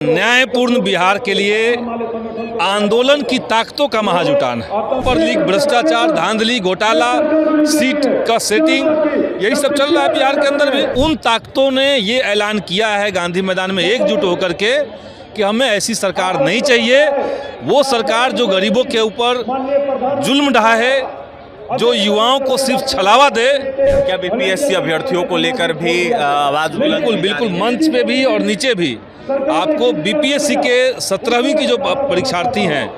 न्यायपूर्ण बिहार के लिए आंदोलन की ताकतों का महाजुटान पर लीक, भ्रष्टाचार, धांधली, घोटाला, सीट का सेटिंग, यही सब चल रहा है बिहार के अंदर भी। उन ताकतों ने ये ऐलान किया है गांधी मैदान में एकजुट होकर के कि हमें ऐसी सरकार नहीं चाहिए। वो सरकार जो गरीबों के ऊपर जुल्म ढहा है, जो युवाओं को सिर्फ छलावा दे। क्या बीपीएससी अभ्यर्थियों को लेकर भी आवाज? बिल्कुल मंच पे भी और नीचे भी आपको बीपीएससी के 17वीं की जो परीक्षार्थी हैं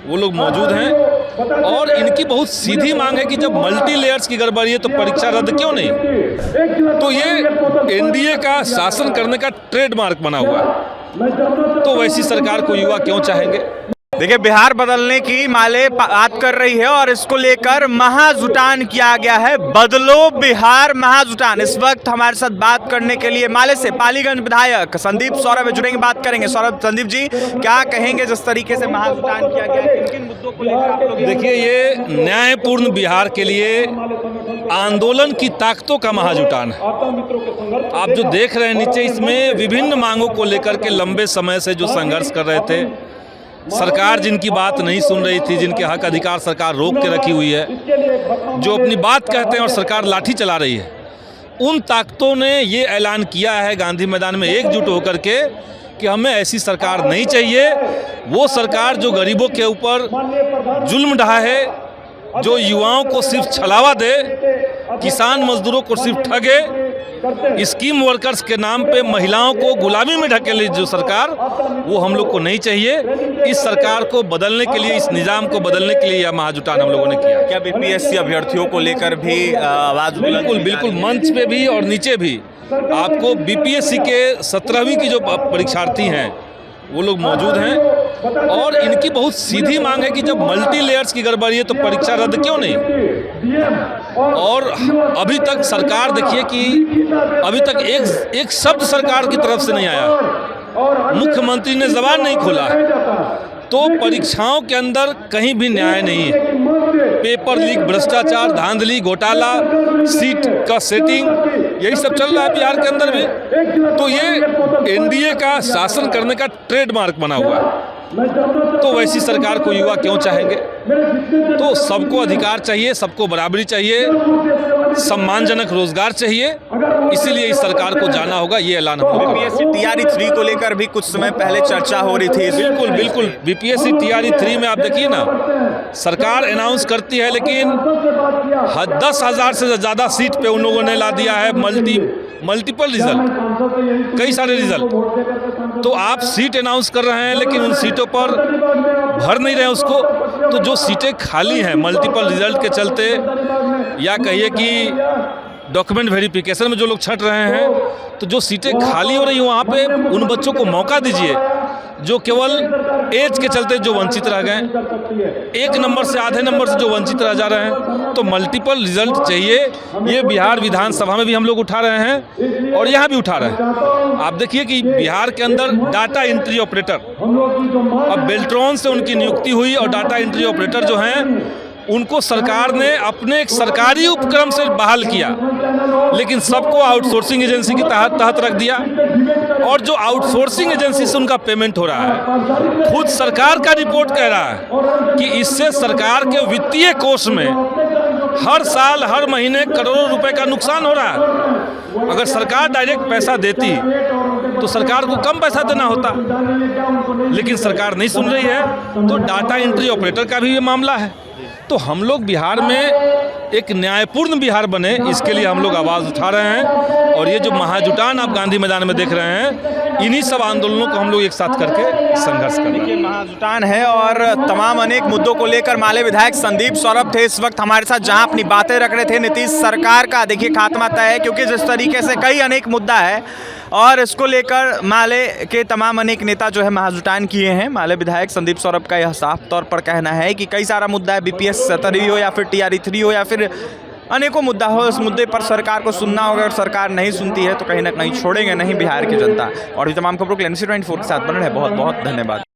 वो लोग मौजूद हैं और इनकी बहुत सीधी मांग है कि जब मल्टी लेयर्स की गड़बड़ी है तो परीक्षा रद्द क्यों नहीं। तो ये एनडीए का शासन करने का ट्रेडमार्क बना हुआ है, तो वैसी सरकार को युवा क्यों चाहेंगे। देखिए, बिहार बदलने की माले बात कर रही है और इसको लेकर महाजुटान किया गया है। बदलो बिहार महाजुटान। इस वक्त हमारे साथ बात करने के लिए माले से पालीगंज विधायक संदीप सौरभ जुड़ेंगे, बात करेंगे। सौरभ, संदीप जी क्या कहेंगे जिस तरीके से महाजुटान किया गया है, किन-किन मुद्दों को लेकर आप लोग? देखिए, ये न्यायपूर्ण बिहार के लिए आंदोलन की ताकतों का महाजुटान है। आप जो देख रहे हैं नीचे, इसमें विभिन्न मांगों को लेकर के लंबे समय से जो संघर्ष कर रहे थे, सरकार जिनकी बात नहीं सुन रही थी, जिनके हक अधिकार सरकार रोक के रखी हुई है, जो अपनी बात कहते हैं और सरकार लाठी चला रही है, उन ताकतों ने ये ऐलान किया है गांधी मैदान में एकजुट होकर के कि हमें ऐसी सरकार नहीं चाहिए। वो सरकार जो गरीबों के ऊपर जुल्म ढहा है, जो युवाओं को सिर्फ छलावा दे, किसान मजदूरों को सिर्फ ठगे, स्कीम वर्कर्स के नाम पे महिलाओं को गुलामी में ढकेले जो सरकार, वो हम लोग को नहीं चाहिए। इस सरकार को बदलने के लिए, इस निजाम को बदलने के लिए यह महाजुटान हम लोगों ने किया। क्या बीपीएससी अभ्यर्थियों को लेकर भी आवाज? बिल्कुल मंच पे भी और नीचे भी आपको बीपीएससी के 17वीं की जो परीक्षार्थी हैं वो लोग मौजूद हैं और इनकी बहुत सीधी मांग है कि जब मल्टी लेयर्स की गड़बड़ी है तो परीक्षा रद्द क्यों नहीं। और अभी तक सरकार, देखिए कि अभी तक एक शब्द सरकार की तरफ से नहीं आया, मुख्यमंत्री ने जबान नहीं खोला, तो परीक्षाओं के अंदर कहीं भी न्याय नहीं है। पेपर लीक, भ्रष्टाचार, धांधली, घोटाला, सीट का सेटिंग, यही सब चल रहा है बिहार के अंदर भी। तो ये एनडीए का शासन करने का ट्रेडमार्क बना हुआ है, तो वैसी सरकार को युवा क्यों चाहेंगे। तो सबको अधिकार चाहिए, सबको बराबरी चाहिए, सम्मानजनक रोजगार चाहिए, इसीलिए इस सरकार को जाना होगा। ये ऐलान हम लोग। बीपीएससी टीआरई 3 को लेकर भी कुछ समय पहले चर्चा हो रही थी। बिल्कुल बीपीएससी टीआरई 3 में आप देखिए ना, सरकार अनाउंस करती है लेकिन 10,000 से ज़्यादा सीट पे उन लोगों ने ला दिया है मल्टीपल रिजल्ट, कई सारे रिजल्ट। तो आप सीट अनाउंस कर रहे हैं लेकिन उन सीटों पर भर नहीं रहे उसको। तो जो सीटें खाली हैं मल्टीपल रिजल्ट के चलते, या कहिए कि डॉक्यूमेंट वेरिफिकेशन में जो लोग छट रहे हैं, तो जो सीटें खाली हो रही हैं वहाँ पे उन बच्चों को मौका दीजिए जो केवल एज के चलते जो वंचित रह गए, एक नंबर से आधे नंबर से जो वंचित रह जा रहे हैं। तो मल्टीपल रिजल्ट चाहिए। ये बिहार विधानसभा में भी हम लोग उठा रहे हैं और यहाँ भी उठा रहे हैं। आप देखिए कि बिहार के अंदर डाटा एंट्री ऑपरेटर, अब बेल्ट्रॉन से उनकी नियुक्ति हुई और डाटा एंट्री ऑपरेटर जो हैं उनको सरकार ने अपने एक सरकारी उपक्रम से बहाल किया, लेकिन सबको आउटसोर्सिंग एजेंसी के तहत रख दिया। और जो आउटसोर्सिंग एजेंसी से उनका पेमेंट हो रहा है, खुद सरकार का रिपोर्ट कह रहा है कि इससे सरकार के वित्तीय कोष में हर साल हर महीने करोड़ों रुपए का नुकसान हो रहा है। अगर सरकार डायरेक्ट पैसा देती तो सरकार को कम पैसा देना होता, लेकिन सरकार नहीं सुन रही है। तो डाटा एंट्री ऑपरेटर का भी ये मामला है। तो हम लोग बिहार में एक न्यायपूर्ण बिहार बने, इसके लिए हम लोग आवाज़ उठा रहे हैं। और ये जो महाजुटान आप गांधी मैदान में देख रहे हैं, इन्हीं सब आंदोलनों को हम लोग एक साथ करके संघर्ष करेंगे। महाजुटान है और तमाम अनेक मुद्दों को लेकर माले विधायक संदीप सौरभ थे इस वक्त हमारे साथ, जहां अपनी बातें रख रहे थे। नीतीश सरकार का देखिए खात्मा तय है, क्योंकि जिस तरीके से कई अनेक मुद्दा है और इसको लेकर माले के तमाम अनेक नेता जो है महाजुटान किए हैं। माले विधायक संदीप सौरभ का यह साफ तौर पर कहना है कि कई सारा मुद्दा है, बीपीएस 17 हो या फिर टीआरई 3 हो या फिर अनेकों मुद्दा हो, इस मुद्दे पर सरकार को सुनना होगा। अगर सरकार नहीं सुनती है तो कहीं ना कहीं छोड़ेंगे नहीं बिहार की जनता। और भी तमाम खबरों के लिए NC24 के साथ बने रहे। बहुत बहुत धन्यवाद।